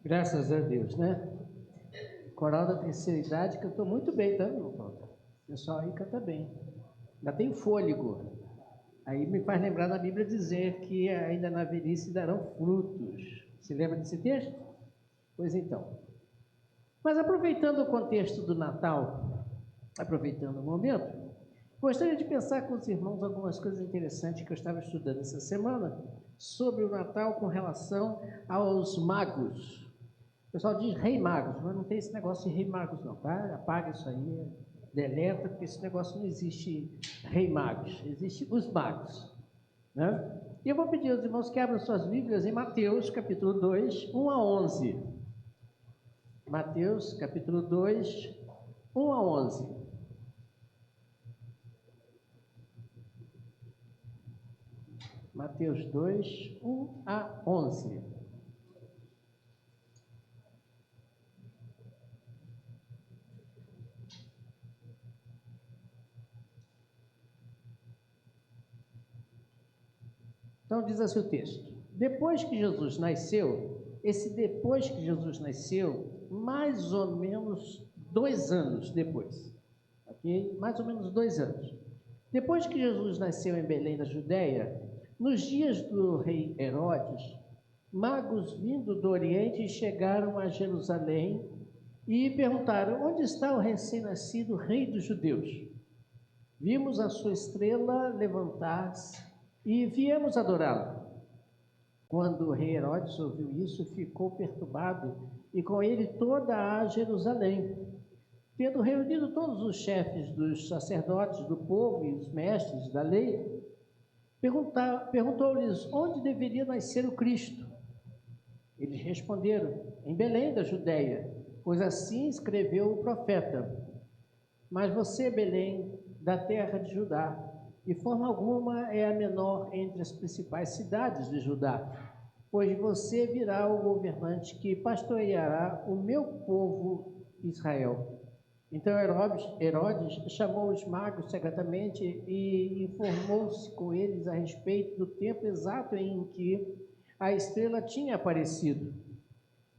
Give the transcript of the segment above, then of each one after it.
Graças a Deus, né? Coral da terceira idade cantou muito bem, tá, irmão Paulo? O pessoal aí canta bem. Ainda tem fôlego. Aí me faz lembrar da Bíblia dizer que ainda na velhice darão frutos. Se lembra desse texto? Pois então. Mas aproveitando o contexto do Natal, aproveitando o momento, gostaria de pensar com os irmãos algumas coisas interessantes que eu estava estudando essa semana sobre o Natal com relação aos magos. O pessoal diz rei magos, mas não tem esse negócio de rei magos não, tá? Apaga isso aí, deleta, porque esse negócio não existe rei magos, existe os magos, né? E eu vou pedir aos irmãos que abram suas Bíblias em Mateus, capítulo 2, 1 a 11. Mateus, capítulo 2, 1 a 11. Mateus 2, 1 a 11. Então diz assim o texto: depois que Jesus nasceu, mais ou menos 2 anos depois, ok? Mais ou menos 2 anos. Depois que Jesus nasceu em Belém da Judéia, nos dias do rei Herodes, magos vindo do Oriente chegaram a Jerusalém e perguntaram: onde está o recém-nascido rei dos judeus? Vimos a sua estrela levantar-se e viemos adorá-lo. Quando o rei Herodes ouviu isso, ficou perturbado e com ele toda a Jerusalém. Tendo reunido todos os chefes dos sacerdotes do povo e os mestres da lei, perguntou-lhes onde deveria nascer o Cristo. Eles responderam: em Belém da Judéia, pois assim escreveu o profeta. Mas você, Belém, da terra de Judá, de forma alguma é a menor entre as principais cidades de Judá, pois você virá o governante que pastoreará o meu povo Israel. Então Herodes chamou os magos secretamente e informou-se com eles a respeito do tempo exato em que a estrela tinha aparecido.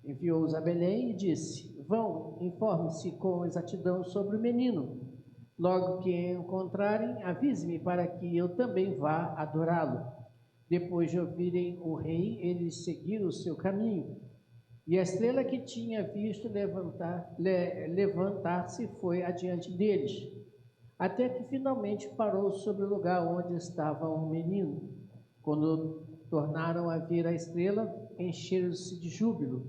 Enviou-os a Belém e disse: vão, informe-se com exatidão sobre o menino. Logo que encontrarem, avise-me para que eu também vá adorá-lo. Depois de ouvirem o rei, eles seguiram o seu caminho. E a estrela que tinha visto levantar-se foi adiante deles, até que finalmente parou sobre o lugar onde estava o menino. Quando tornaram a ver a estrela, encheram-se de júbilo.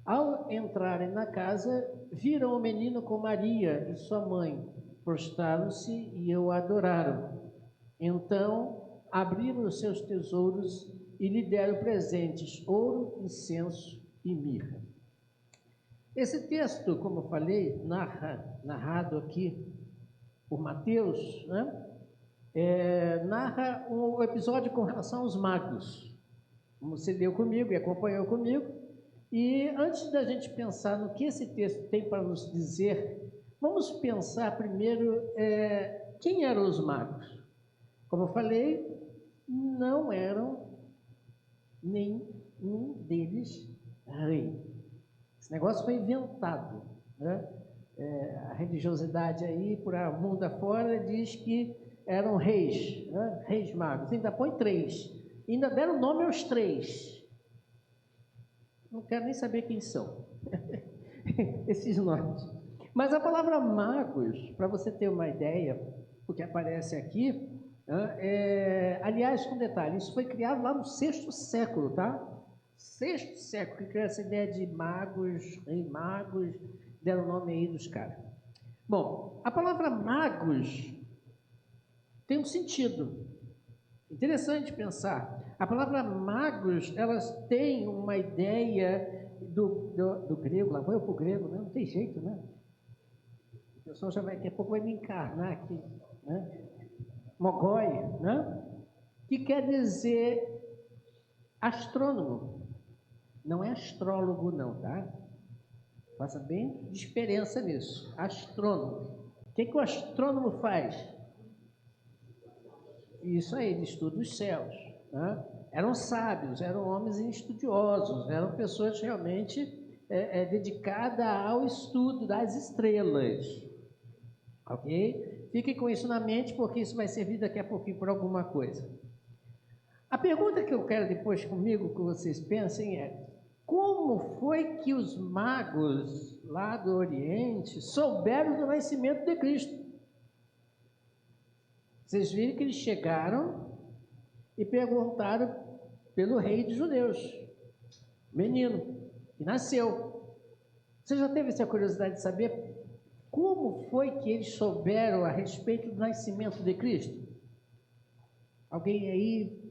Ao entrarem na casa, viram o menino com Maria e sua mãe, prostraram-se e o adoraram. Então abriram os seus tesouros e lhe deram presentes: ouro, incenso e mirra. Esse texto, como eu falei, narrado aqui por Mateus, né, narra um episódio com relação aos magos, como você leu comigo e acompanhou comigo. E antes da gente pensar no que esse texto tem para nos dizer, vamos pensar primeiro quem eram os magos. Como eu falei, não eram nenhum deles rei. Esse negócio foi inventado, né? A religiosidade aí, por a mundo afora, diz que eram reis, né? Reis magos. Ainda põe 3. Ainda deram nome aos 3. Não quero nem saber quem são esses nomes. Mas a palavra magos, para você ter uma ideia, o que aparece aqui, aliás, com detalhe, isso foi criado lá no 6º século, tá? 6º século, que criou essa ideia de magos, rei magos, deram o nome aí dos caras. Bom, a palavra magos tem um sentido interessante pensar. A palavra magos, elas têm uma ideia do grego, lá foi para o grego, né? Não tem jeito, né? O pessoal já vai, daqui a pouco vai me encarnar aqui, né? Mogói, né? Que quer dizer astrônomo. Não é astrólogo não, tá? Faça bem diferença nisso. Astrônomo. O que o astrônomo faz? Isso aí, ele estuda os céus, né? eram sábios, eram homens estudiosos, eram pessoas realmente dedicadas ao estudo das estrelas. Ok? Fiquem com isso na mente, porque isso vai servir daqui a pouquinho para alguma coisa. A pergunta que eu quero depois comigo que vocês pensem é: como foi que os magos lá do Oriente souberam do nascimento de Cristo? Vocês viram que eles chegaram e perguntaram pelo rei dos judeus, menino, que nasceu. Você já teve essa curiosidade de saber como foi que eles souberam a respeito do nascimento de Cristo? Alguém aí?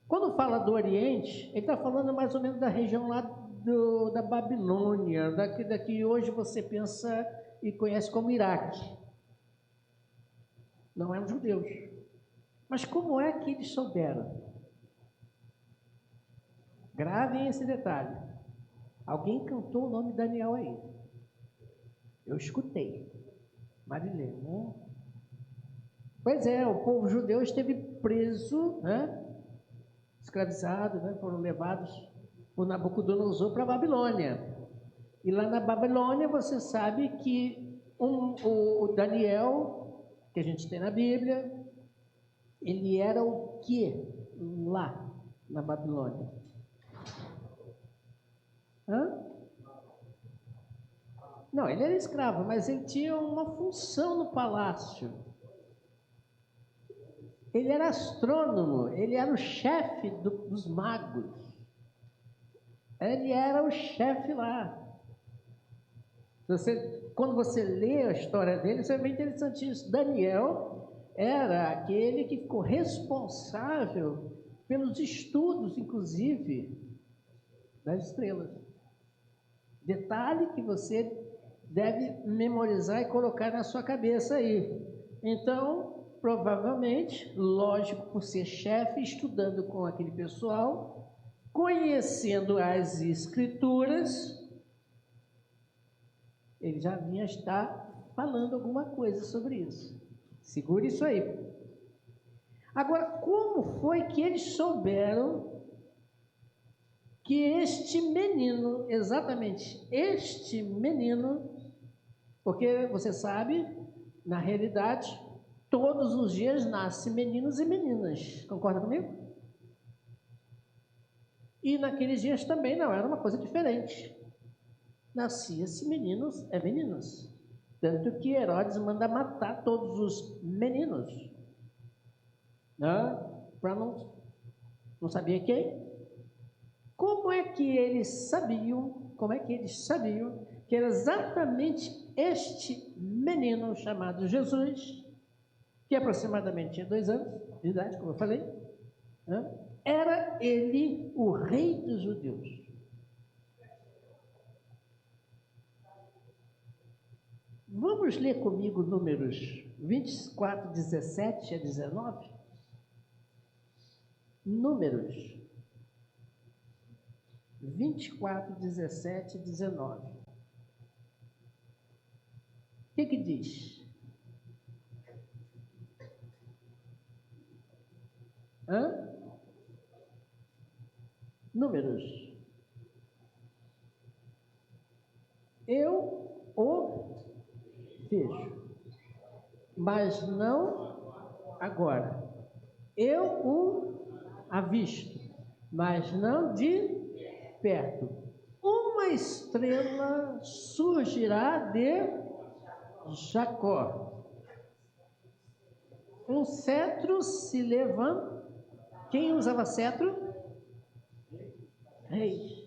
Quando fala do Oriente, ele está falando mais ou menos da região lá da Babilônia, daqui hoje você pensa e conhece como Iraque. Não eram judeus. Mas como é que eles souberam? Gravem esse detalhe. Alguém cantou o nome de Daniel aí. Eu escutei. Marilene, né? Pois é, o povo judeu esteve preso, né? Escravizado, né? Foram levados por Nabucodonosor para a Babilônia. E lá na Babilônia você sabe que o Daniel, que a gente tem na Bíblia, ele era o que lá na Babilônia? Hã? Não, ele era escravo, mas ele tinha uma função no palácio. Ele era astrônomo, ele era o chefe dos magos. Ele era o chefe lá. Quando você lê a história dele, você vê interessante isso. Daniel era aquele que ficou responsável pelos estudos, inclusive, das estrelas. Detalhe que você deve memorizar e colocar na sua cabeça aí. Então, provavelmente, lógico, por ser chefe, estudando com aquele pessoal, conhecendo as escrituras, ele já vinha estar falando alguma coisa sobre isso. Segure isso aí. Agora, como foi que eles souberam que este menino, exatamente este menino, porque você sabe, na realidade, todos os dias nascem meninos e meninas. Concorda comigo? E naqueles dias também não, era uma coisa diferente. Nascia-se meninos e meninas. Tanto que Herodes manda matar todos os meninos. Né? Para não sabia quem. Como é que eles sabiam que era exatamente este menino chamado Jesus, que aproximadamente tinha 2 anos de idade, como eu falei, né? Era ele o rei dos judeus. Vamos ler comigo Números 24, 17 a 19? Números 24, 17 e 19. O que diz? Números. Eu o vejo, mas não agora. Eu o avisto, mas não de perto. Uma estrela surgirá de Jacó. Um cetro se levanta. Quem usava cetro? Rei.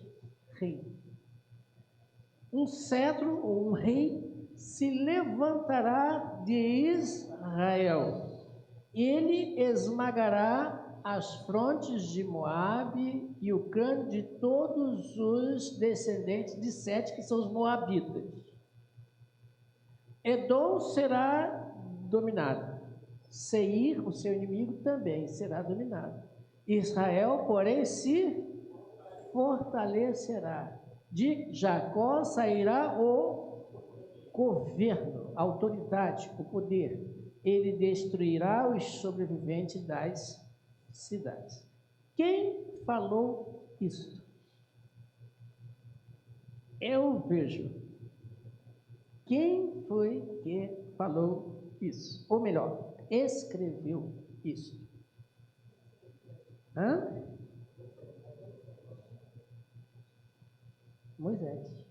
Um cetro ou um rei se levantará de Israel. Ele esmagará as frontes de Moabe e o crânio de todos os descendentes de Sete, que são os moabitas. Edom será dominado. Seir, o seu inimigo, também será dominado. Israel, porém, se fortalecerá. De Jacó sairá o governo, a autoridade, o poder. Ele destruirá os sobreviventes das cidades. Quem falou isso? Eu vejo. Quem foi que falou isso? Ou melhor, escreveu isso? Hã? Moisés.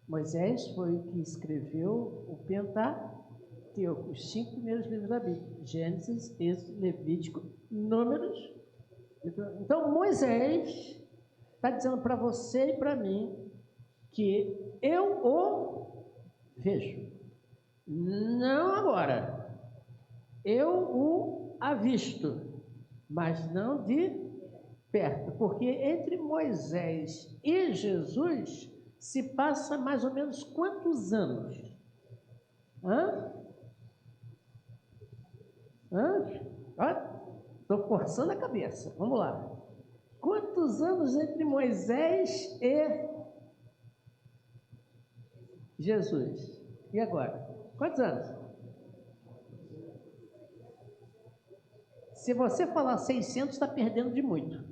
Moisés foi o que escreveu o Pentateuco, os 5 primeiros livros da Bíblia: Gênesis, Êxodo, Levítico, Números. Então, Moisés está dizendo para você e para mim que eu o vejo. Não agora. Eu o avisto, mas não de perto, porque entre Moisés e Jesus se passa mais ou menos quantos anos? Estou forçando a cabeça. Vamos lá. Quantos anos entre Moisés e Jesus? E agora? Quantos anos? Se você falar 600, está perdendo de muito.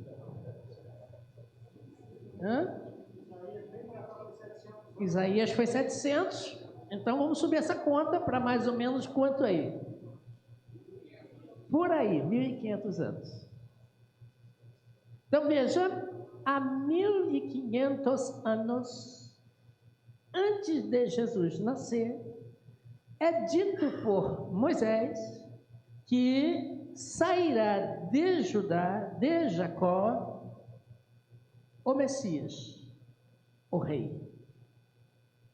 Isaías foi 700. Então vamos subir essa conta para mais ou menos quanto aí? Por aí, 1.500 anos. Então veja, há 1.500 anos antes de Jesus nascer, é dito por Moisés que sairá de Judá, de Jacó, o Messias, o rei.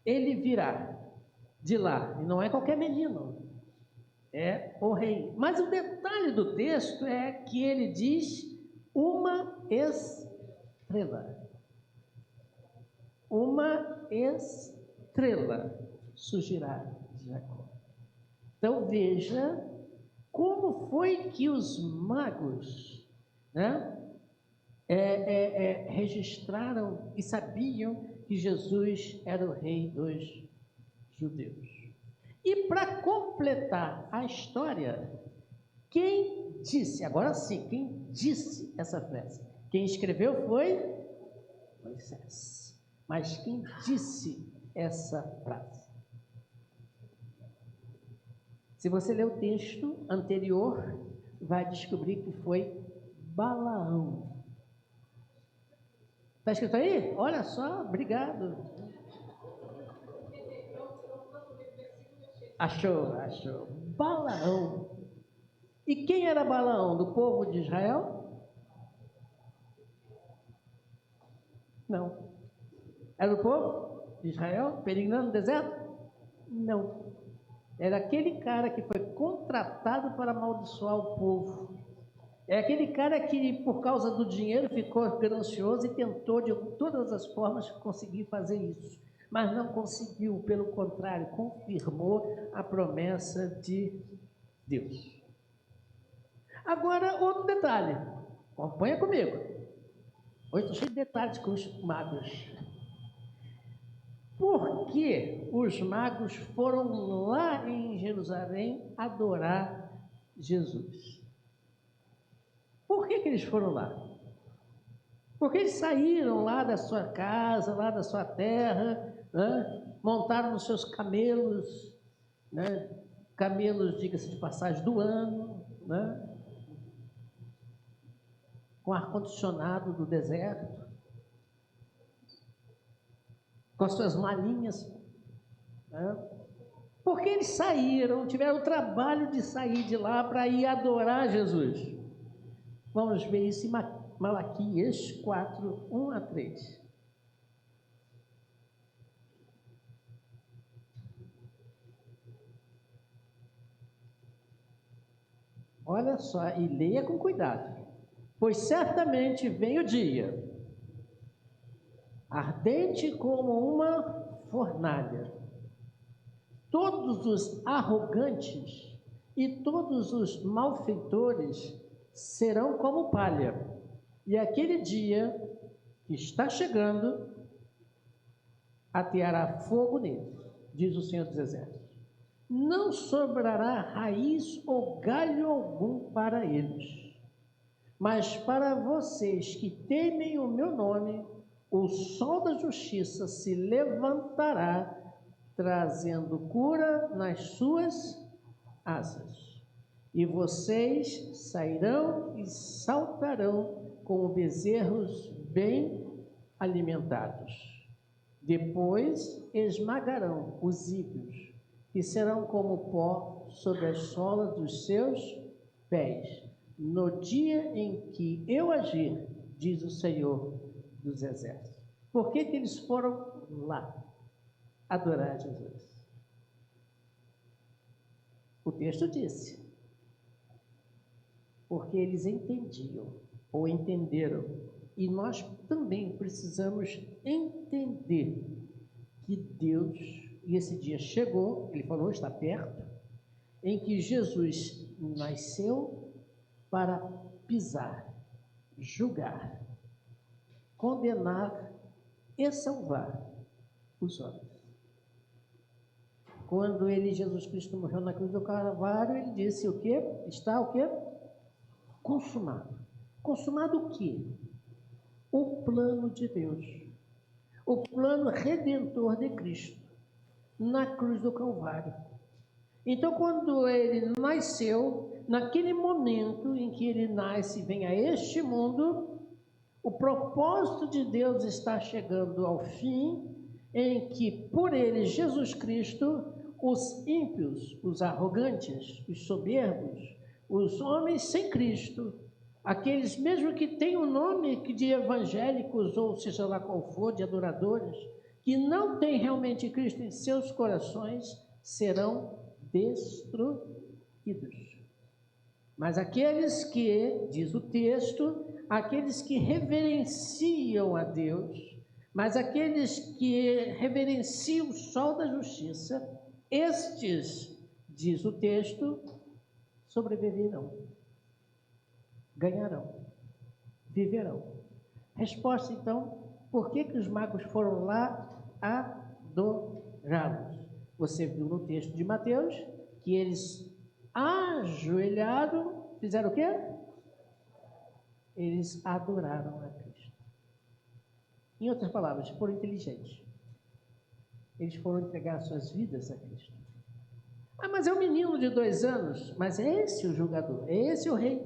Ele virá de lá, e não é qualquer menino, é o rei. Mas o detalhe do texto é que ele diz uma estrela. Uma estrela surgirá de Jacó. Então veja como foi que os magos, registraram e sabiam que Jesus era o rei dos judeus. E para completar a história, quem disse, agora sim, quem disse essa frase? Quem escreveu foi Moisés. Mas quem disse essa frase? Se você ler o texto anterior, vai descobrir que foi Balaão. Está escrito aí? Olha só, obrigado. Achou. Balaão. E quem era Balaão? Do povo de Israel? Não. Era do povo de Israel, peregrinando no deserto? Não. Era aquele cara que foi contratado para amaldiçoar o povo. É aquele cara que, por causa do dinheiro, ficou ganancioso e tentou, de todas as formas, conseguir fazer isso. Mas não conseguiu, pelo contrário, confirmou a promessa de Deus. Agora, outro detalhe. Acompanha comigo. Hoje estou cheio de detalhes com os magos. Por que os magos foram lá em Jerusalém adorar Jesus? Por que eles foram lá? Porque eles saíram lá da sua casa, lá da sua terra, montaram nos seus camelos, camelos, diga-se de passagem, do ano, com ar-condicionado do deserto, com as suas malinhas. Porque eles saíram, tiveram o trabalho de sair de lá para ir adorar Jesus. Vamos ver isso em Malaquias 4, 1 a 3. Olha só, e leia com cuidado. Pois certamente vem o dia, ardente como uma fornalha. Todos os arrogantes e todos os malfeitores serão como palha. E aquele dia que está chegando, ateará fogo neles, diz o Senhor dos Exércitos. Não sobrará raiz ou galho algum para eles. Mas para vocês que temem o meu nome, o sol da justiça se levantará, trazendo cura nas suas asas. E vocês sairão e saltarão como bezerros bem alimentados. Depois esmagarão os ímpios, que serão como pó sobre as solas dos seus pés, no dia em que eu agir, diz o Senhor dos Exércitos. Por que eles foram lá adorar Jesus? O texto disse, porque eles entendiam, ou entenderam, e nós também precisamos entender que Deus, e esse dia chegou, ele falou, está perto, em que Jesus nasceu para pisar, julgar, condenar e salvar os homens. Quando Jesus Cristo morreu na cruz do Calvário, ele disse o quê? Está o quê? Consumado. Consumado o quê? O plano de Deus. O plano redentor de Cristo na cruz do Calvário. Então, quando ele nasceu, naquele momento em que ele nasce e vem a este mundo, o propósito de Deus está chegando ao fim, em que por ele, Jesus Cristo, os ímpios, os arrogantes, os soberbos, os homens sem Cristo, aqueles mesmo que têm o nome de evangélicos, ou seja lá qual for, de adoradores, que não têm realmente Cristo em seus corações, serão destruídos. Mas aqueles que, diz o texto, aqueles que reverenciam a Deus, mas aqueles que reverenciam o sol da justiça, estes, diz o texto, sobreviverão, ganharão, viverão. Resposta, então, por que os magos foram lá adorá-los? Você viu no texto de Mateus que eles ajoelharam, fizeram o quê? Eles adoraram a Cristo. Em outras palavras, foram inteligentes. Eles foram entregar suas vidas a Cristo. Ah, mas é um menino de 2 anos. Mas é esse o julgador, é esse o rei.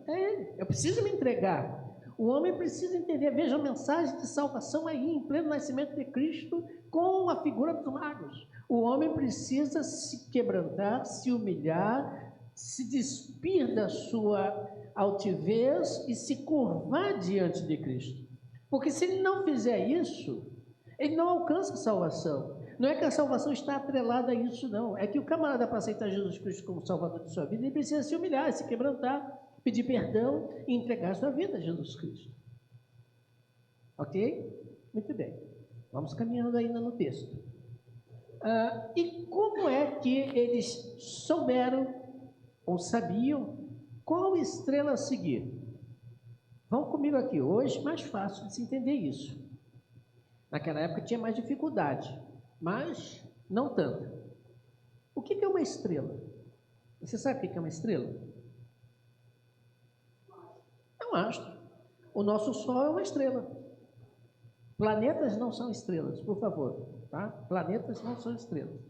É ele. Eu preciso me entregar. O homem precisa entender. Veja a mensagem de salvação aí, em pleno nascimento de Cristo, com a figura dos magos. O homem precisa se quebrantar, se humilhar, se despir da sua altivez e se curvar diante de Cristo. Porque se ele não fizer isso, ele não alcança a salvação. Não é que a salvação está atrelada a isso, não. É que o camarada, para aceitar Jesus Cristo como Salvador de sua vida, ele precisa se humilhar, se quebrantar, pedir perdão e entregar sua vida a Jesus Cristo. Ok? Muito bem. Vamos caminhando ainda no texto. E como é que eles souberam ou sabiam qual estrela seguir? Vão comigo aqui. Hoje, mais fácil de se entender isso. Naquela época tinha mais dificuldade, mas não tanto. O que é uma estrela? Você sabe o que é uma estrela? É um astro. O nosso Sol é uma estrela. Planetas não são estrelas, por favor. Tá? Planetas não são estrelas.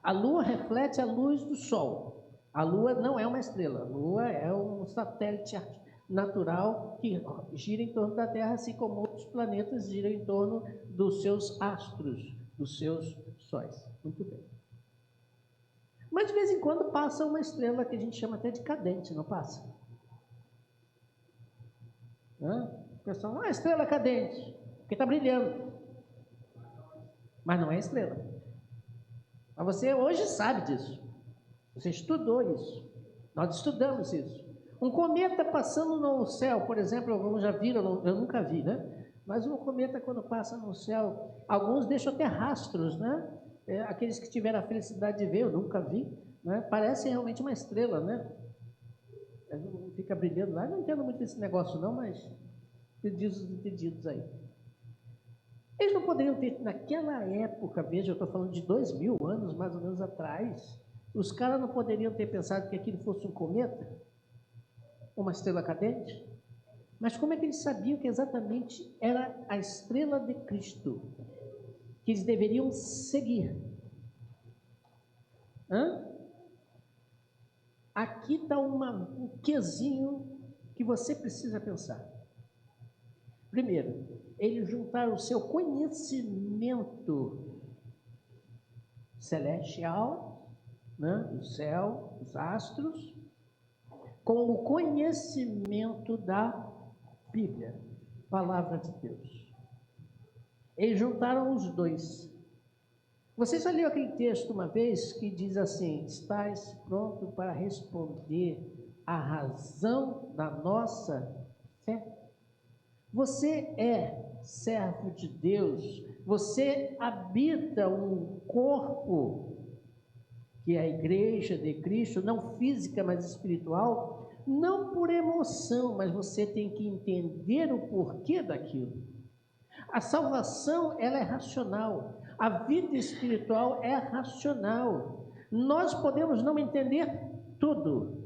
A Lua reflete a luz do Sol. A Lua não é uma estrela. A Lua é um satélite natural que gira em torno da Terra, assim como outros planetas giram em torno dos seus astros, dos seus sóis. Muito bem. Mas de vez em quando passa uma estrela que a gente chama até de cadente, não passa? O pessoal, estrela cadente, porque está brilhando. Mas não é estrela. Mas você hoje sabe disso. Você estudou isso. Nós estudamos isso. Um cometa passando no céu, por exemplo, alguns já viram, eu nunca vi, né? Mas um cometa, quando passa no céu, alguns deixam até rastros, né? Aqueles que tiveram a felicidade de ver, eu nunca vi, né? Parece realmente uma estrela, né? Fica brilhando lá. Eu não entendo muito esse negócio não, mas diz os entendidos aí. Eles não poderiam ter, naquela época, veja, eu estou falando de 2000 anos, mais ou menos atrás, os caras não poderiam ter pensado que aquilo fosse um cometa? Uma estrela cadente? Mas como é que eles sabiam que exatamente era a estrela de Cristo que eles deveriam seguir? Aqui está um quezinho que você precisa pensar. Primeiro, eles juntaram o seu conhecimento celestial, do céu, dos astros, com o conhecimento da Bíblia, Palavra de Deus. Eles juntaram os dois. Você já leu aquele texto uma vez que diz assim: estás pronto para responder a razão da nossa fé? Você é servo de Deus, você habita um corpo, que é a igreja de Cristo, não física, mas espiritual, não por emoção, mas você tem que entender o porquê daquilo. A salvação, ela é racional. A vida espiritual é racional. Nós podemos não entender tudo,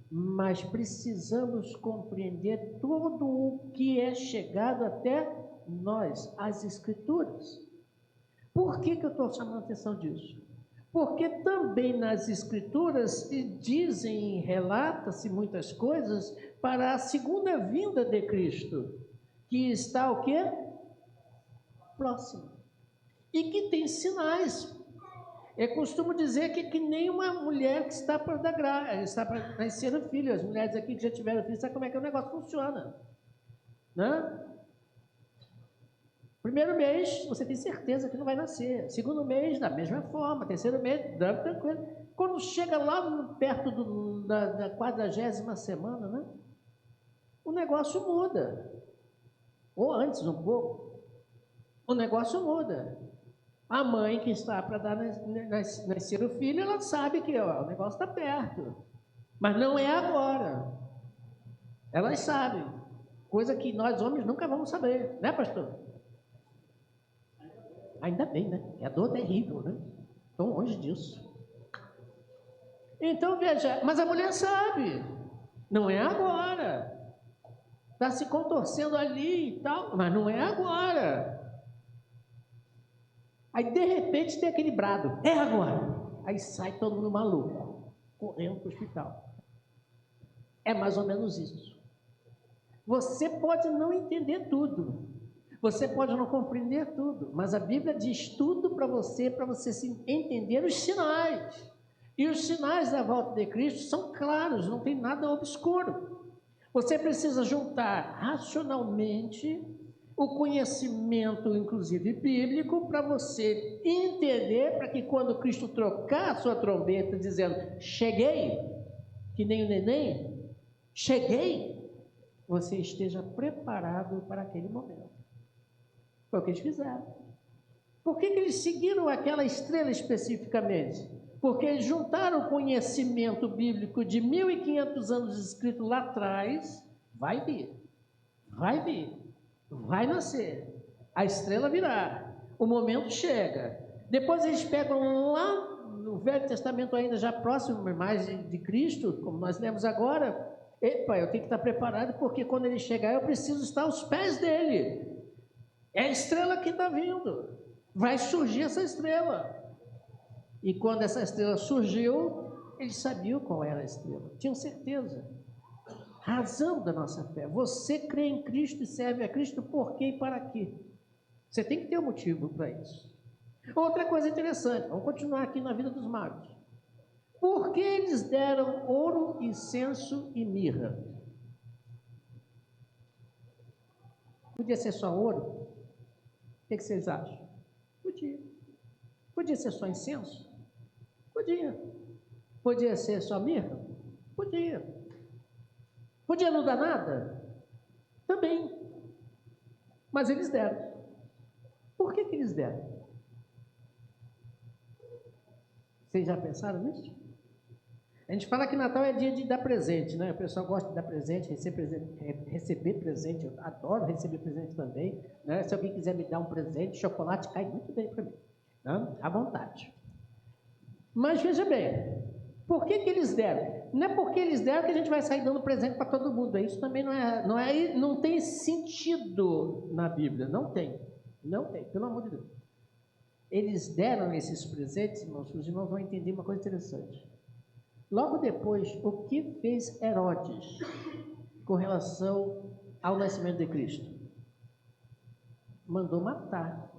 mas precisamos compreender tudo o que é chegado até nós, as Escrituras. Por que eu estou chamando a atenção disso? Porque também nas Escrituras dizem, relata-se muitas coisas para a segunda vinda de Cristo, que está o quê? Próximo. E que tem sinais. Eu costumo dizer que nem uma mulher que está para nascer o filho. As mulheres aqui que já tiveram filho, sabe como é que o negócio funciona, né? Primeiro mês, você tem certeza que não vai nascer. Segundo mês, da mesma forma. Terceiro mês, tranquilo. Quando chega lá perto da 40ª semana, né? O negócio muda. Ou antes um pouco. O negócio muda. A mãe que está para nascer o filho, ela sabe que o negócio está perto. Mas não é agora. Elas sabem. Coisa que nós homens nunca vamos saber. Né, pastor? Ainda bem, né? É a dor terrível, né? Estão longe disso. Então, veja, mas a mulher sabe. Não é agora. Está se contorcendo ali e tal, mas não é agora. Aí, de repente, tem aquele brado. É agora. Aí sai todo mundo maluco, correndo para o hospital. É mais ou menos isso. Você pode não entender tudo. Você pode não compreender tudo, mas a Bíblia diz tudo para você entender os sinais. E os sinais da volta de Cristo são claros, não tem nada obscuro. Você precisa juntar racionalmente o conhecimento, inclusive bíblico, para você entender, para que quando Cristo trocar a sua trombeta dizendo, cheguei, que nem o neném, cheguei, você esteja preparado para aquele momento. Foi o que eles fizeram. Por que eles seguiram aquela estrela especificamente? Porque eles juntaram o conhecimento bíblico de 1500 anos escrito lá atrás, vai vir, vai nascer, a estrela virá, o momento chega. Depois eles pegam lá no Velho Testamento ainda já próximo mais de Cristo, como nós lemos agora, epa, eu tenho que estar preparado porque quando ele chegar eu preciso estar aos pés dele. É a estrela que está vindo. Vai surgir essa estrela. E quando essa estrela surgiu, eles sabiam qual era a estrela. Tinham certeza. Razão da nossa fé. Você crê em Cristo e serve a Cristo por quê e para quê? Você tem que ter um motivo para isso. Outra coisa interessante. Vamos continuar aqui na vida dos magos. Por que eles deram ouro, incenso e mirra? Podia ser só ouro? O que vocês acham? Podia. Podia ser só incenso? Podia. Podia ser só mirra? Podia. Podia não dar nada? Também. Mas eles deram. Por que eles deram? Vocês já pensaram nisso? A gente fala que Natal é dia de dar presente, né? O pessoal gosta de dar presente, receber presente. Eu adoro receber presente também, né? Se alguém quiser me dar um presente, chocolate cai muito bem para mim, né? À vontade. Mas veja bem, por que eles deram? não é porque eles deram que a gente vai sair dando presente para todo mundo. Isso também não tem sentido na Bíblia. Não tem, pelo amor de Deus. Eles deram esses presentes, irmãos, os irmãos vão entender uma coisa interessante. Logo depois, o que fez Herodes com relação ao nascimento de Cristo? Mandou matar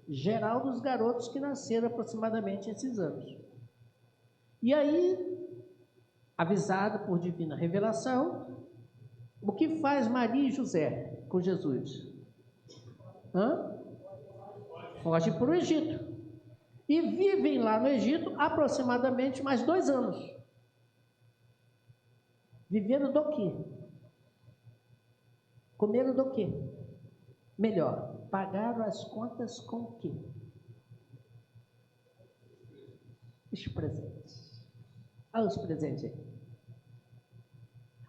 geral dos garotos que nasceram aproximadamente esses anos. E aí, avisado por divina revelação, o que faz Maria e José com Jesus? Fogem para o Egito. E vivem lá no Egito aproximadamente mais 2 anos. Vivendo do quê? Comeram do quê? Melhor, pagaram as contas com o quê? Os presentes. Olha os presentes aí.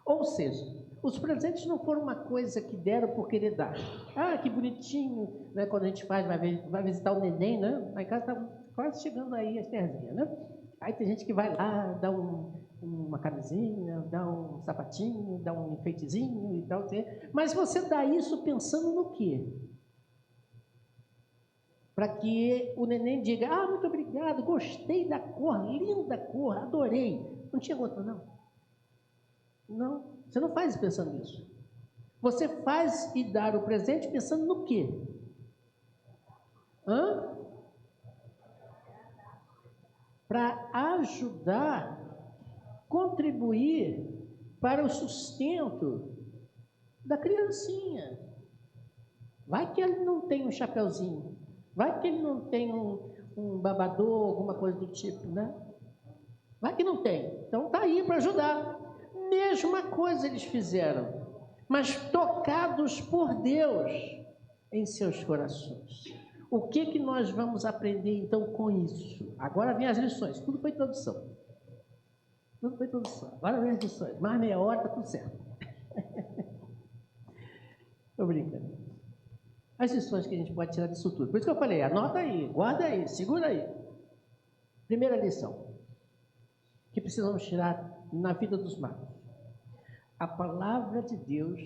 Ou seja, os presentes não foram uma coisa que deram por querer dar. Ah, que bonitinho, né? Quando a gente vai visitar o neném, né? Lá em casa está quase chegando aí a Estherzinha, né? Aí tem gente que vai lá, dá uma camisinha, dá um sapatinho, dá um enfeitezinho e tal. Mas você dá isso pensando no quê? Para que o neném diga, ah, muito obrigado, gostei da cor, linda cor, adorei. Não tinha outra, não. Não, você não faz pensando nisso. Você faz e dar o presente pensando no quê? Para ajudar, contribuir para o sustento da criancinha. Vai que ele não tem um chapeuzinho, vai que ele não tem um babador, alguma coisa do tipo, né? Vai que não tem. Então tá aí para ajudar. Mesma coisa eles fizeram, mas tocados por Deus em seus corações. O que nós vamos aprender então com isso? Agora vem as lições, tudo foi tradução. Agora vem as lições, mais meia hora está tudo certo. Estou brincando. As lições que a gente pode tirar disso tudo. Por isso que eu falei, anota aí, guarda aí, segura aí. Primeira lição que precisamos tirar na vida dos magos. A palavra de Deus,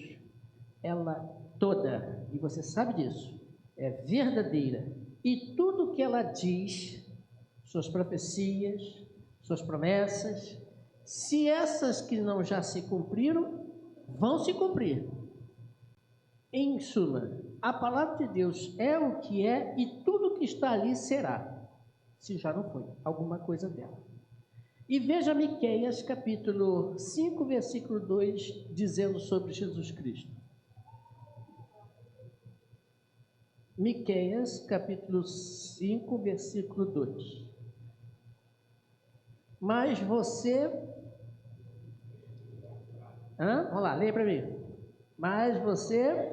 ela toda, e você sabe disso, é verdadeira. E tudo que ela diz, suas profecias, suas promessas, se essas que não já se cumpriram, vão se cumprir. Em suma, a palavra de Deus é o que é e tudo que está ali será, se já não foi alguma coisa dela. E veja Miqueias, capítulo 5, versículo 2, dizendo sobre Jesus Cristo. Miqueias, capítulo 5, versículo 2. Mas você... Vamos lá, leia para mim. Mas você...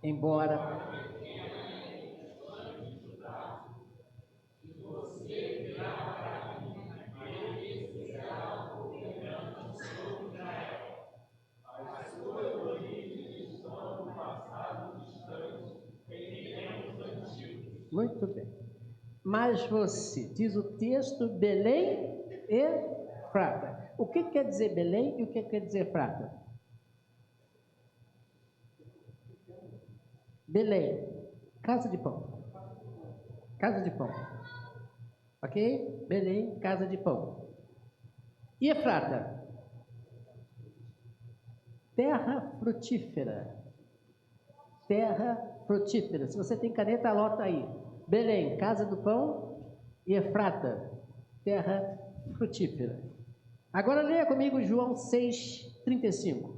Embora... Muito bem. Mas você, diz o texto, Belém e Efrata. O que quer dizer Belém e o que quer dizer Efrata? Belém, casa de pão. Casa de pão. Ok? Belém, casa de pão. E Efrata? Terra frutífera. Terra frutífera. Se você tem caneta, anota aí. Belém, casa do pão, e Efrata, terra frutífera. Agora leia comigo João 6:35.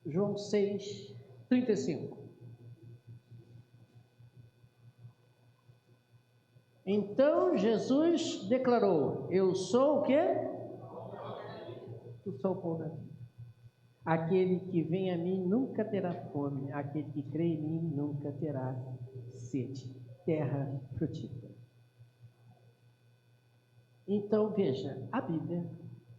João 6:35. Então Jesus declarou: eu sou o quê? Eu sou o pão da vida. Aquele que vem a mim nunca terá fome, aquele que crê em mim nunca terá sede. Terra frutífera. Então, veja, a Bíblia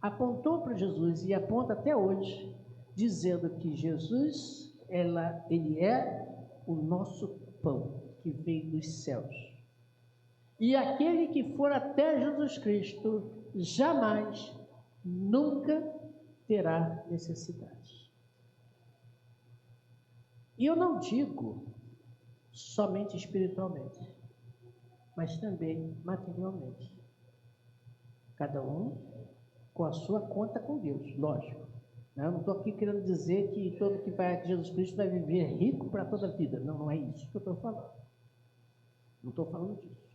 apontou para Jesus e aponta até hoje, dizendo que Jesus, ele é o nosso pão que veio dos céus. E aquele que for até Jesus Cristo jamais, nunca terá necessidade. E eu não digo somente espiritualmente, mas também materialmente. Cada um com a sua conta com Deus, lógico. Eu não estou aqui querendo dizer que todo que vai a Jesus Cristo vai viver rico para toda a vida. Não, não é isso que eu estou falando. Não estou falando disso.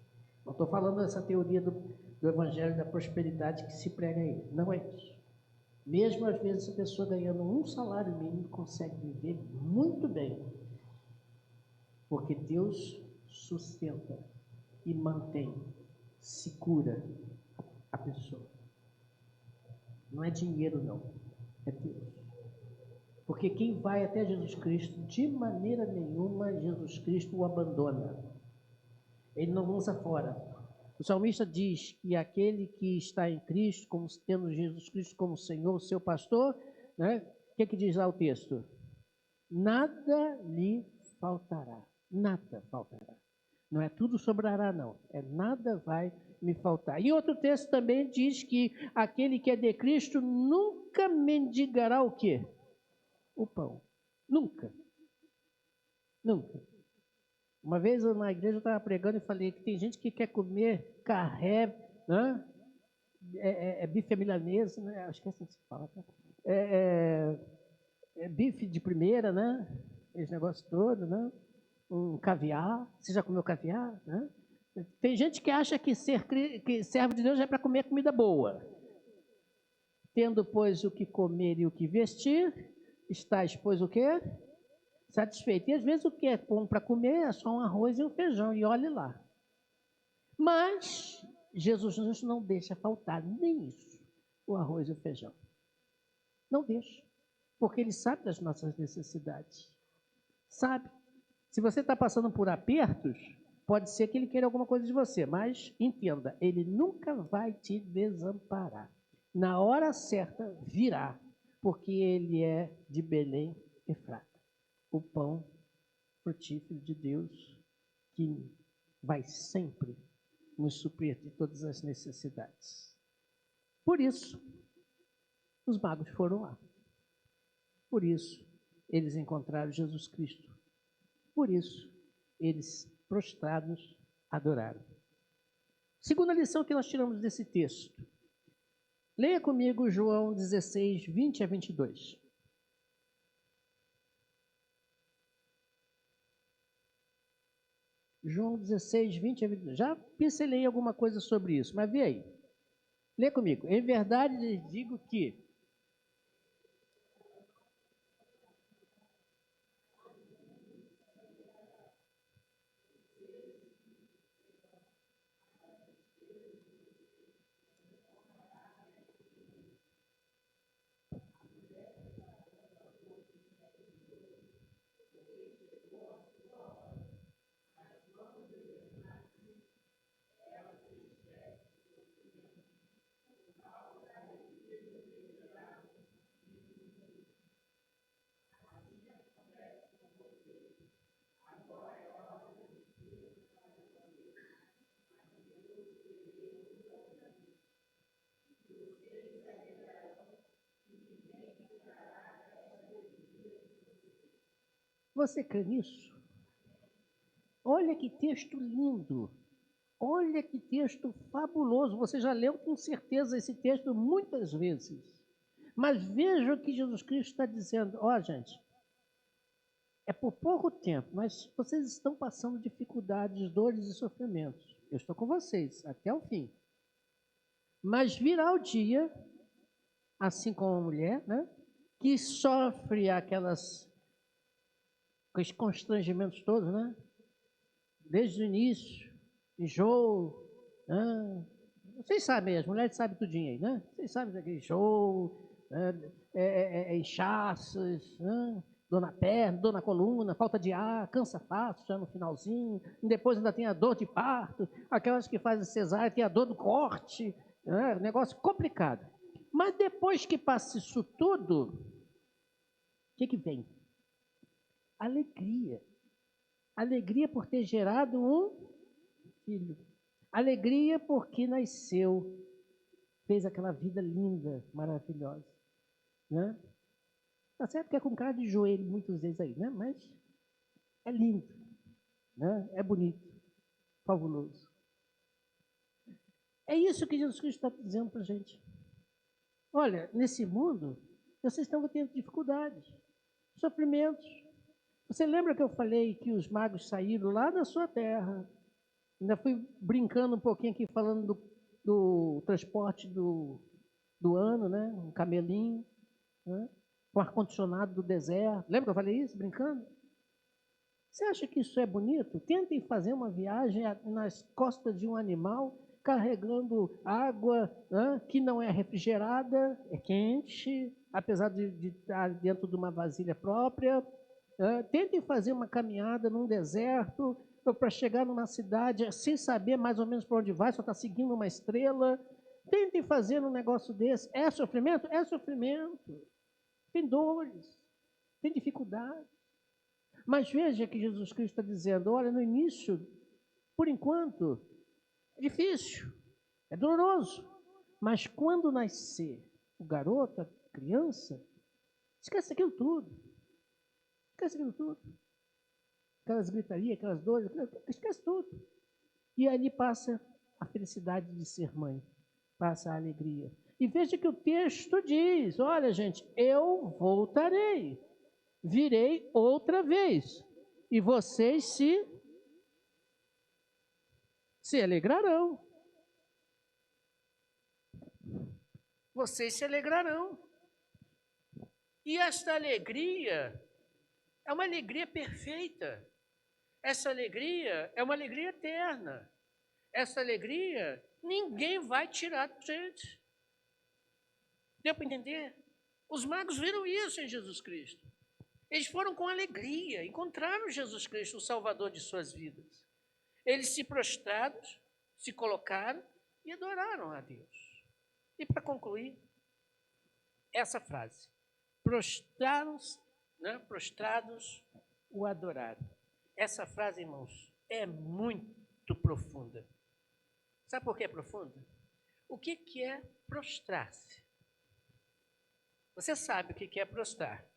Não estou falando dessa teoria do evangelho da prosperidade que se prega aí. Não é isso. Mesmo às vezes a pessoa ganhando um salário mínimo consegue viver muito bem. Porque Deus sustenta e mantém, se cura a pessoa. Não é dinheiro não, é Deus. Porque quem vai até Jesus Cristo, de maneira nenhuma Jesus Cristo o abandona. Ele não lança fora. O salmista diz que aquele que está em Cristo, como tendo Jesus Cristo como Senhor, seu pastor, né? O que diz lá o texto? Nada lhe faltará. Nada faltará. Não é tudo sobrará, não. É nada vai me faltar. E outro texto também diz que aquele que é de Cristo nunca mendigará o quê? O pão. Nunca. Nunca. Uma vez na igreja eu estava pregando e falei que tem gente que quer comer carré, né? Bife à milanesa, né? Acho que é assim que se fala. Tá? Bife de primeira, né? Esse negócio todo, né? Um caviar. Você já comeu caviar? Né? Tem gente que acha que servo de Deus é para comer comida boa. Tendo, pois, o que comer e o que vestir, estáis, pois, o quê? Satisfeito. E às vezes o que é bom para comer é só um arroz e um feijão, e olhe lá. Mas Jesus não deixa faltar nem isso, o arroz e o feijão. Não deixa, porque Ele sabe das nossas necessidades. Sabe. Se você está passando por apertos, pode ser que Ele queira alguma coisa de você, mas entenda, Ele nunca vai te desamparar. Na hora certa virá, porque Ele é de Belém Efrata, o pão frutífero de Deus, que vai sempre nos suprir de todas as necessidades. Por isso, os magos foram lá. Por isso, eles encontraram Jesus Cristo. Por isso, eles, prostrados, adoraram. Segunda lição que nós tiramos desse texto. Leia comigo João 16, 20 a 22. João 16, 20 a 22. Já pincelei alguma coisa sobre isso, mas vê aí. Lê comigo. Em verdade lhes digo que você crê nisso? Olha que texto lindo. Olha que texto fabuloso. Você já leu com certeza esse texto muitas vezes. Mas veja o que Jesus Cristo está dizendo. Ó, gente, é por pouco tempo, mas vocês estão passando dificuldades, dores e sofrimentos. Eu estou com vocês até o fim. Mas virá o dia, assim como a mulher, né, que sofre aqueles constrangimentos todos, né? Desde o início, enjoo, né? Vocês sabem, as mulheres sabem tudinho aí, né? Vocês sabem daquele enjoo, inchaços, né? Dor na perna, dor na coluna, falta de ar, cansa fácil já no finalzinho, e depois ainda tem a dor de parto, aquelas que fazem cesárea tem a dor do corte, né? Negócio complicado. Mas depois que passa isso tudo, o que vem? Alegria. Alegria por ter gerado um filho. Alegria porque nasceu, fez aquela vida linda, maravilhosa, né? Tá certo que é com cara de joelho muitas vezes aí, né? Mas é lindo, né? É bonito, fabuloso. É isso que Jesus Cristo está dizendo para a gente. Olha, nesse mundo, vocês estão tendo dificuldades, sofrimentos. Você lembra que eu falei que os magos saíram lá da sua terra? Ainda fui brincando um pouquinho aqui, falando do transporte do ano, né? Um camelinho, né? Com ar-condicionado do deserto. Lembra que eu falei isso, brincando? Você acha que isso é bonito? Tentem fazer uma viagem nas costas de um animal carregando água, né, que não é refrigerada, é quente, apesar de estar dentro de uma vasilha própria. Tentem fazer uma caminhada num deserto para chegar numa cidade sem saber mais ou menos para onde vai, só está seguindo uma estrela. Tentem fazer um negócio desse. É sofrimento? É sofrimento. Tem dores, tem dificuldade. Mas veja que Jesus Cristo está dizendo, olha, no início, por enquanto, é difícil, é doloroso. Mas quando nascer o garoto, a criança, esquece aquilo tudo. Esquece aquilo tudo. Aquelas gritarias, aquelas dores, esquece tudo. E ali passa a felicidade de ser mãe, passa a alegria. E veja que o texto diz, olha gente, eu voltarei, virei outra vez, e vocês se alegrarão. Vocês se alegrarão. E esta alegria é uma alegria perfeita. Essa alegria é uma alegria eterna. Essa alegria ninguém vai tirar da gente. Deu para entender? Os magos viram isso em Jesus Cristo. Eles foram com alegria, encontraram Jesus Cristo, o Salvador de suas vidas. Eles se prostraram, se colocaram e adoraram a Deus. E para concluir, essa frase, prostrados, né, prostrados o adoraram. Essa frase, irmãos, é muito profunda. Sabe por que é profunda? O que é prostrar-se? Você sabe o que é prostrar?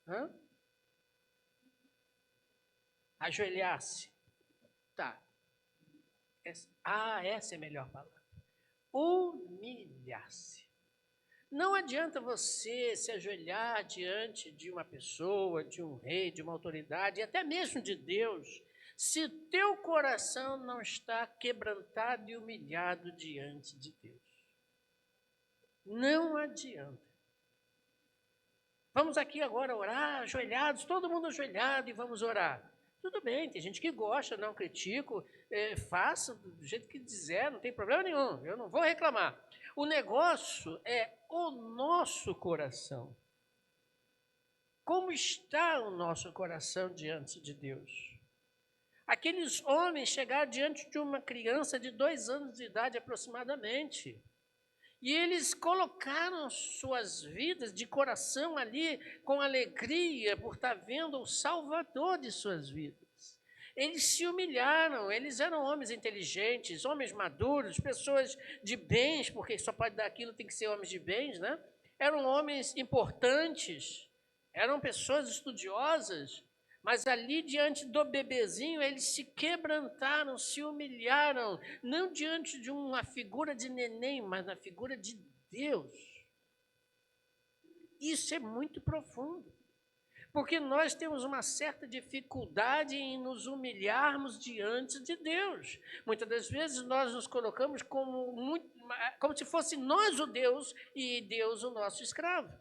Hã? Ajoelhar-se. Tá. Essa é a melhor palavra. Humilhar-se. Não adianta você se ajoelhar diante de uma pessoa, de um rei, de uma autoridade, e até mesmo de Deus, se teu coração não está quebrantado e humilhado diante de Deus. Não adianta. Vamos aqui agora orar, ajoelhados, todo mundo ajoelhado, e vamos orar. Tudo bem, tem gente que gosta, não critico, faça do jeito que quiser, não tem problema nenhum, eu não vou reclamar. O negócio é o nosso coração. Como está o nosso coração diante de Deus? Aqueles homens chegaram diante de uma criança de 2 anos de idade aproximadamente. E eles colocaram suas vidas de coração ali com alegria por estar vendo o Salvador de suas vidas. Eles se humilharam, eles eram homens inteligentes, homens maduros, pessoas de bens, porque só pode dar aquilo, tem que ser homens de bens, né? Eram homens importantes, eram pessoas estudiosas, mas ali diante do bebezinho eles se quebrantaram, se humilharam, não diante de uma figura de neném, mas na figura de Deus. Isso é muito profundo, porque nós temos uma certa dificuldade em nos humilharmos diante de Deus. Muitas das vezes nós nos colocamos como se fosse nós o Deus e Deus o nosso escravo.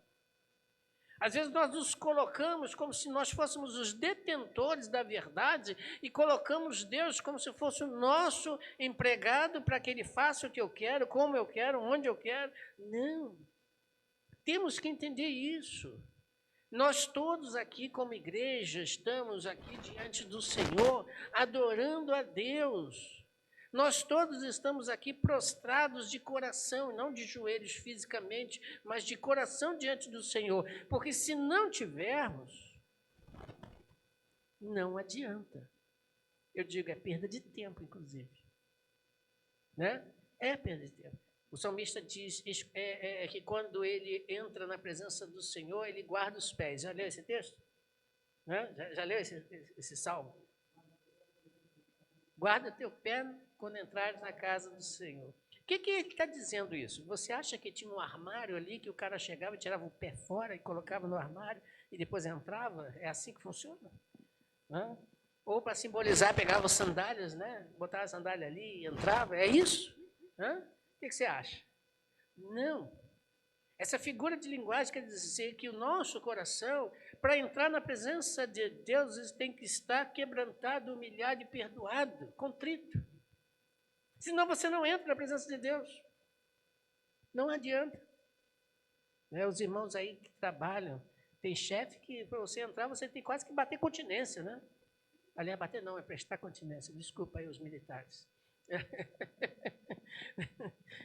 Às vezes nós nos colocamos como se nós fôssemos os detentores da verdade e colocamos Deus como se fosse o nosso empregado para que Ele faça o que eu quero, como eu quero, onde eu quero. Não. Temos que entender isso. Nós todos aqui como igreja estamos aqui diante do Senhor adorando a Deus. Nós todos estamos aqui prostrados de coração, não de joelhos fisicamente, mas de coração diante do Senhor. Porque se não tivermos, não adianta. Eu digo, é perda de tempo, inclusive. Né? É perda de tempo. O salmista diz que quando ele entra na presença do Senhor, ele guarda os pés. Já leu esse texto? Né? Já leu esse salmo? Guarda teu pé quando entrares na casa do Senhor. O que ele está dizendo isso? Você acha que tinha um armário ali que o cara chegava e tirava o pé fora e colocava no armário e depois entrava? É assim que funciona? Né? Ou para simbolizar, pegava sandálias, né? Botava a sandália ali e entrava? É isso? Né? O que você acha? Não. Essa figura de linguagem quer dizer que o nosso coração, para entrar na presença de Deus, tem que estar quebrantado, humilhado e perdoado, contrito. Senão você não entra na presença de Deus. Não adianta. Né? Os irmãos aí que trabalham, tem chefe que para você entrar, você tem quase que bater continência, né? Aliás, bater não, é prestar continência. Desculpa aí os militares.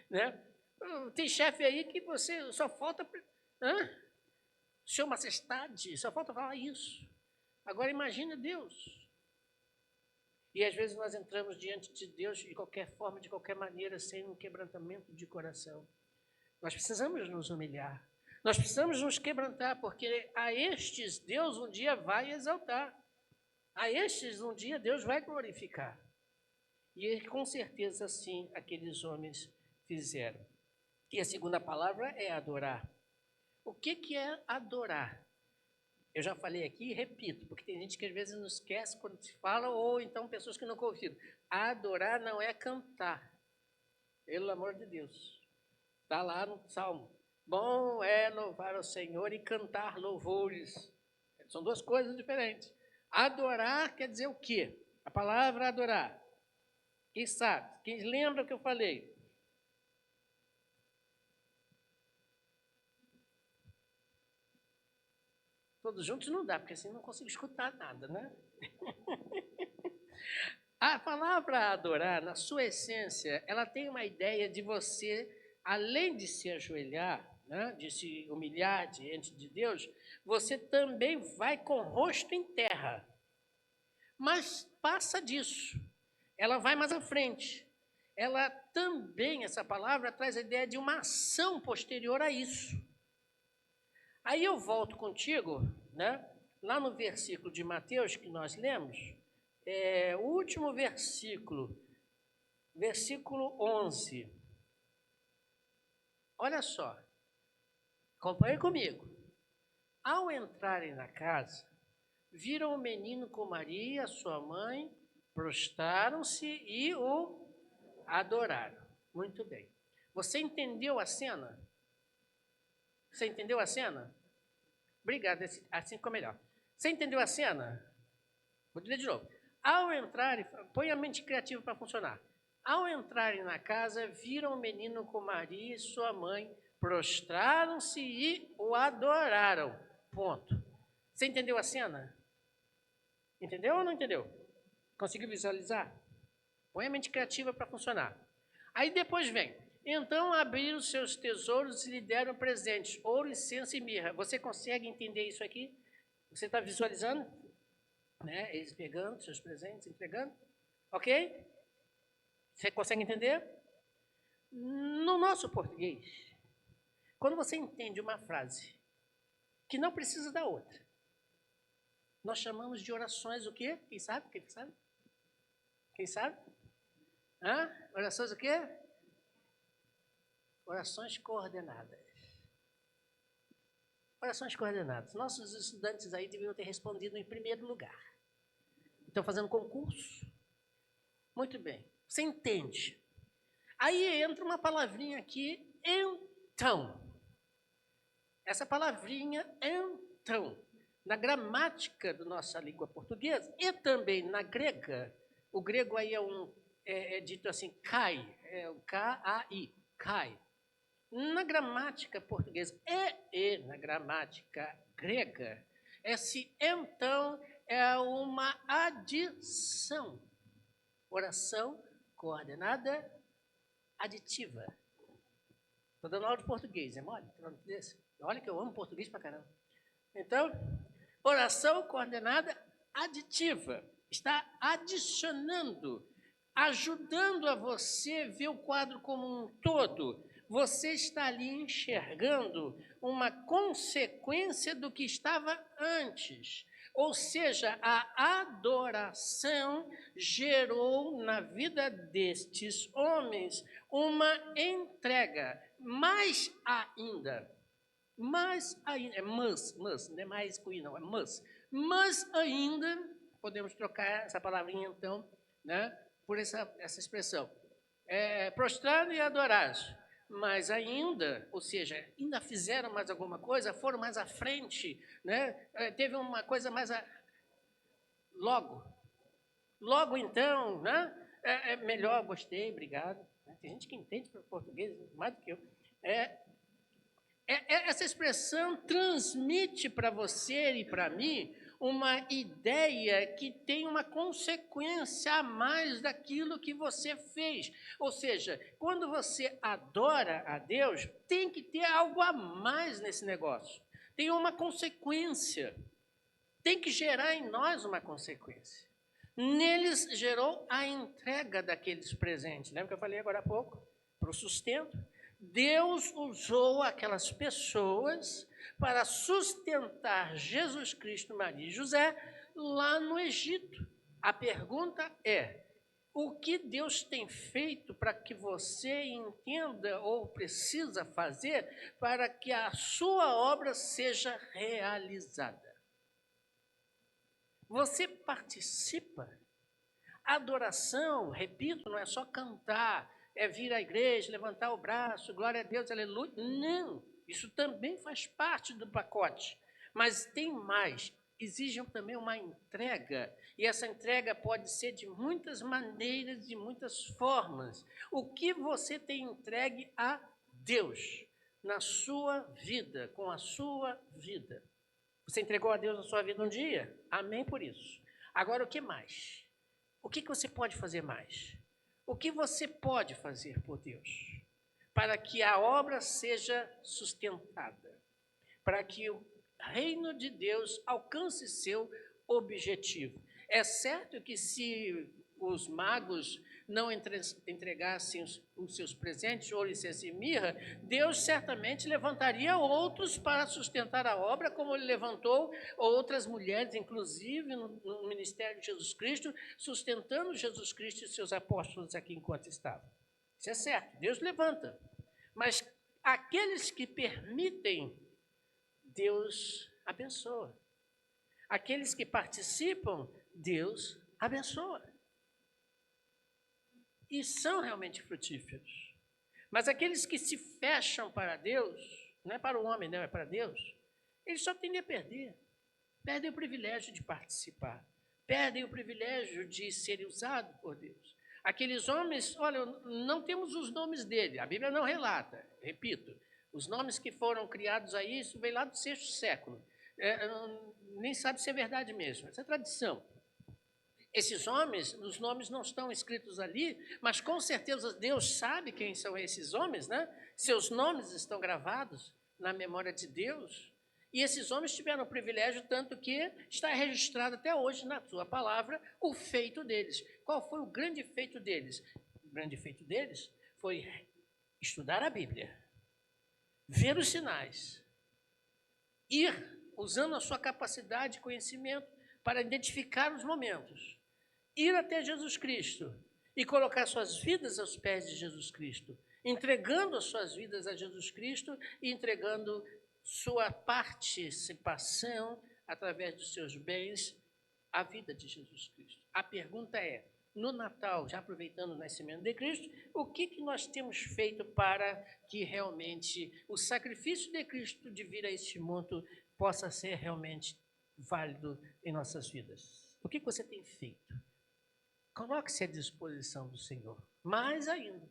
Né? Tem chefe aí que você só falta... Senhor Majestade, só falta falar isso. Agora imagina Deus. E às vezes nós entramos diante de Deus de qualquer forma, de qualquer maneira, sem um quebrantamento de coração. Nós precisamos nos humilhar. Nós precisamos nos quebrantar, porque a estes Deus um dia vai exaltar. A estes um dia Deus vai glorificar. E com certeza sim, aqueles homens fizeram. E a segunda palavra é adorar. O que é adorar? Eu já falei aqui e repito, porque tem gente que às vezes não esquece quando se fala, ou então pessoas que não convidam. Adorar não é cantar, pelo amor de Deus. Está lá no Salmo. Bom é louvar ao Senhor e cantar louvores. São duas coisas diferentes. Adorar quer dizer o quê? A palavra adorar. Quem sabe? Quem lembra o que eu falei? Todos juntos não dá, porque assim não consigo escutar nada, né? A palavra adorar, na sua essência, ela tem uma ideia de você, além de se ajoelhar, né, de se humilhar diante de Deus, você também vai com o rosto em terra. Mas passa disso. Ela vai mais à frente. Ela também, essa palavra, traz a ideia de uma ação posterior a isso. Aí eu volto contigo, né? Lá no versículo de Mateus que nós lemos, o último versículo, versículo 11. Olha só, acompanhe comigo. Ao entrarem na casa, viram o menino com Maria, sua mãe, prostraram-se e o adoraram. Muito bem. Você entendeu a cena? Você entendeu a cena? Obrigado, assim ficou melhor. Você entendeu a cena? Vou dizer de novo. Ao entrarem, põe a mente criativa para funcionar. Ao entrarem na casa, viram o menino com Maria e sua mãe, prostraram-se e o adoraram. Ponto. Você entendeu a cena? Entendeu ou não entendeu? Conseguiu visualizar? Põe a mente criativa para funcionar. Aí depois vem. Então abriram seus tesouros e lhe deram presentes, ouro, incenso e mirra. Você consegue entender isso aqui? Você está visualizando? Né? Eles pegando seus presentes, entregando. Ok? Você consegue entender? No nosso português, quando você entende uma frase que não precisa da outra, nós chamamos de orações o quê? Quem sabe? Quem sabe? Quem sabe? Orações o quê? Orações coordenadas. Orações coordenadas. Nossos estudantes aí deveriam ter respondido em primeiro lugar. Estão fazendo concurso? Muito bem. Você entende? Aí entra uma palavrinha aqui, então. Essa palavrinha, então, na gramática da nossa língua portuguesa e também na grega, o grego aí é dito assim, kai, é o K-A-I, kai. Na gramática portuguesa e na gramática grega, esse então é uma adição. Oração coordenada aditiva. Estou dando aula de português, é mole? Olha que eu amo português pra caramba. Então, oração coordenada aditiva. está adicionando, ajudando a você ver o quadro como um todo. Você está ali enxergando uma consequência do que estava antes. Ou seja, a adoração gerou na vida destes homens uma entrega. Mais ainda, não é mais cuí, não, é mas ainda, podemos trocar essa palavrinha então, né, por essa expressão, prostrar e adorar, mas ainda, ou seja, ainda fizeram mais alguma coisa, foram mais à frente, né, teve uma coisa mais, logo então, né, melhor, gostei, obrigado, tem gente que entende português mais do que eu, essa expressão transmite para você e para mim uma ideia que tem uma consequência a mais daquilo que você fez. Ou seja, quando você adora a Deus, tem que ter algo a mais nesse negócio. Tem uma consequência. Tem que gerar em nós uma consequência. Neles gerou a entrega daqueles presentes. Lembra que eu falei agora há pouco? Para o sustento. Deus usou aquelas pessoas para sustentar Jesus Cristo, Maria e José lá no Egito. A pergunta é: o que Deus tem feito para que você entenda ou precisa fazer para que a sua obra seja realizada? Você participa. Adoração, repito, não é só cantar, é vir à igreja, levantar o braço, glória a Deus, aleluia. Não, isso também faz parte do pacote. Mas tem mais, exige também uma entrega. E essa entrega pode ser de muitas maneiras, de muitas formas. O que você tem entregue a Deus na sua vida, com a sua vida? Você entregou a Deus a sua vida um dia? Amém por isso. Agora, o que mais? O que você pode fazer mais? O que você pode fazer por Deus? Para que a obra seja sustentada. Para que o reino de Deus alcance seu objetivo. É certo que se os magos não entregassem os seus presentes, ouro, incenso e mirra, Deus certamente levantaria outros para sustentar a obra, como ele levantou outras mulheres, inclusive no ministério de Jesus Cristo, sustentando Jesus Cristo e seus apóstolos aqui enquanto estavam. Isso é certo, Deus levanta. Mas aqueles que permitem, Deus abençoa. Aqueles que participam, Deus abençoa. E são realmente frutíferos. Mas aqueles que se fecham para Deus, não é para o homem, não é para Deus, eles só tendem a perder. Perdem o privilégio de participar. Perdem o privilégio de serem usados por Deus. Aqueles homens, olha, não temos os nomes dele, a Bíblia não relata, repito, os nomes que foram criados aí, isso veio lá do 6º século. Nem sabe se é verdade mesmo, essa é tradição. Esses homens, os nomes não estão escritos ali, mas com certeza Deus sabe quem são esses homens, né? Seus nomes estão gravados na memória de Deus. E esses homens tiveram o privilégio, tanto que está registrado até hoje na sua palavra o feito deles. Qual foi o grande feito deles? O grande feito deles foi estudar a Bíblia, ver os sinais, ir usando a sua capacidade e conhecimento para identificar os momentos, ir até Jesus Cristo e colocar suas vidas aos pés de Jesus Cristo, entregando as suas vidas a Jesus Cristo e entregando sua participação através dos seus bens à vida de Jesus Cristo. A pergunta é, no Natal, já aproveitando o nascimento de Cristo, o que nós temos feito para que realmente o sacrifício de Cristo de vir a este mundo possa ser realmente válido em nossas vidas? O que você tem feito? Coloque-se à disposição do Senhor. Mais ainda,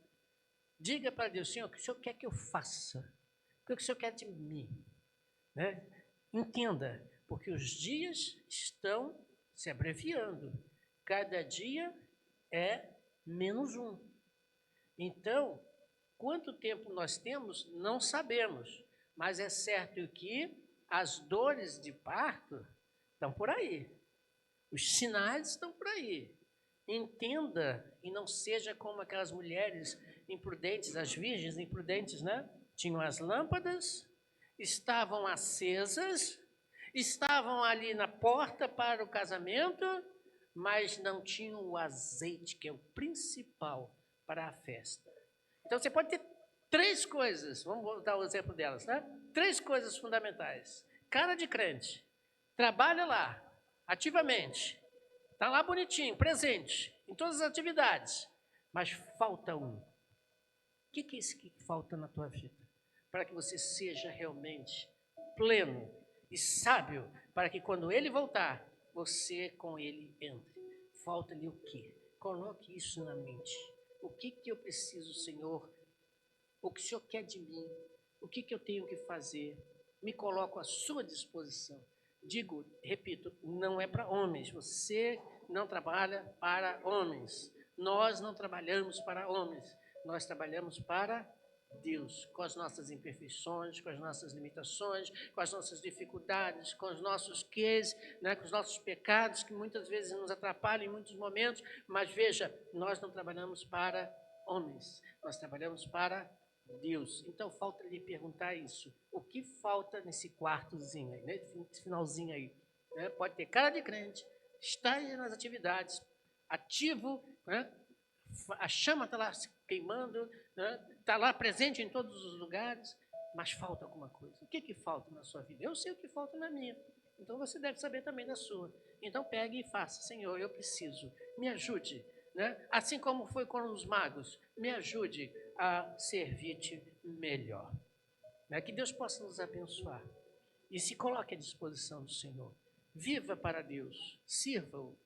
diga para Deus, Senhor, o que o Senhor quer que eu faça? O que o Senhor quer de mim? Né? Entenda, porque os dias estão se abreviando. Cada dia é menos um. Então, quanto tempo nós temos, não sabemos. Mas é certo que as dores de parto estão por aí. Os sinais estão por aí. Entenda e não seja como aquelas mulheres imprudentes, as virgens imprudentes, né? Tinham as lâmpadas, estavam acesas, estavam ali na porta para o casamento, mas não tinham o azeite, que é o principal para a festa. Então você pode ter três coisas, vamos dar o exemplo delas, né? Três coisas fundamentais. Cara de crente, trabalha lá, ativamente, está lá bonitinho, presente, em todas as atividades, mas falta um. O que é isso que falta na tua vida? Para que você seja realmente pleno e sábio, para que quando ele voltar, você com ele entre. Falta-lhe o quê? Coloque isso na mente. O que eu preciso, Senhor? O que o Senhor quer de mim? O que eu tenho que fazer? Me coloco à sua disposição. Digo, repito, não é para homens. Você não trabalha para homens. Nós não trabalhamos para homens. Nós trabalhamos para Deus, com as nossas imperfeições, com as nossas limitações, com as nossas dificuldades, com os nossos quês, né, com os nossos pecados, que muitas vezes nos atrapalham em muitos momentos, mas veja, nós não trabalhamos para homens, nós trabalhamos para Deus. Então falta lhe perguntar isso. O que falta nesse quartozinho aí, nesse finalzinho aí? Né? Pode ter cara de crente, está aí nas atividades, ativo, né? A chama está lá se queimando, está lá presente em todos os lugares, mas falta alguma coisa. O que falta na sua vida? Eu sei o que falta na minha, então você deve saber também da sua. Então pegue e faça. Senhor, eu preciso, me ajude, né? Assim como foi com os magos, me ajude a servir-te melhor. Né? Que Deus possa nos abençoar e se coloque à disposição do Senhor. Viva para Deus, sirva-o,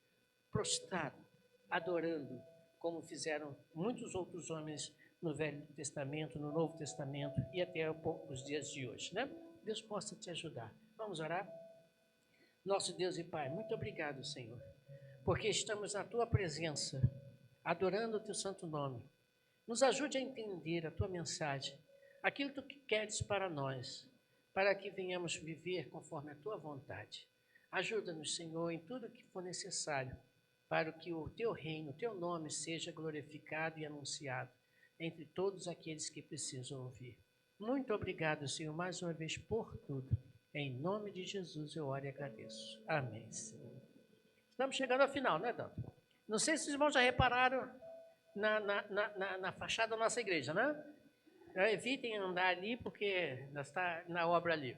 prostrado, adorando, como fizeram muitos outros homens no Velho Testamento, no Novo Testamento e até os dias de hoje, né? Deus possa te ajudar. Vamos orar? Nosso Deus e Pai, muito obrigado, Senhor, porque estamos na Tua presença, adorando o Teu santo nome. Nos ajude a entender a Tua mensagem, aquilo que queres para nós, para que venhamos viver conforme a Tua vontade. Ajuda-nos, Senhor, em tudo que for necessário, para que o Teu reino, o Teu nome seja glorificado e anunciado entre todos aqueles que precisam ouvir. Muito obrigado, Senhor, mais uma vez por tudo. Em nome de Jesus eu oro e agradeço. Amém, Senhor. Estamos chegando ao final, né, Dante? Não sei se os irmãos já repararam na fachada da nossa igreja, né? Evitem andar ali, porque nós está na obra ali.